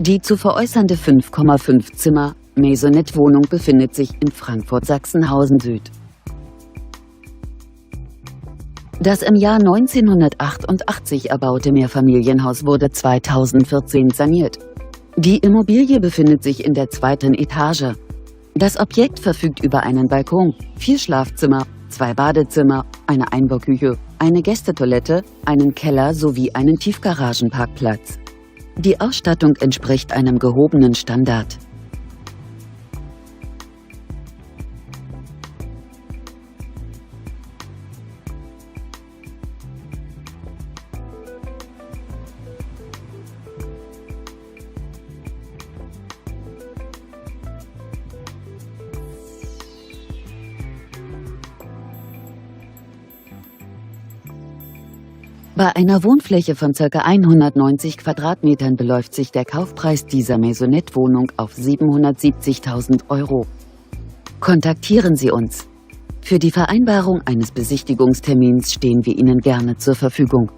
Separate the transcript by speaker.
Speaker 1: Die zu veräußernde 5,5 Zimmer Maisonette-Wohnung befindet sich in Frankfurt-Sachsenhausen Süd. Das im Jahr 1988 erbaute Mehrfamilienhaus wurde 2014 saniert. Die Immobilie befindet sich in der 2. Etage. Das Objekt verfügt über einen Balkon, 4 Schlafzimmer, 2 Badezimmer, eine Einbauküche, eine Gästetoilette, einen Keller sowie einen Tiefgaragenparkplatz. Die Ausstattung entspricht einem gehobenen Standard. Bei einer Wohnfläche von ca. 190 Quadratmetern beläuft sich der Kaufpreis dieser Maisonette-Wohnung auf 770.000 €. Kontaktieren Sie uns. Für die Vereinbarung eines Besichtigungstermins stehen wir Ihnen gerne zur Verfügung.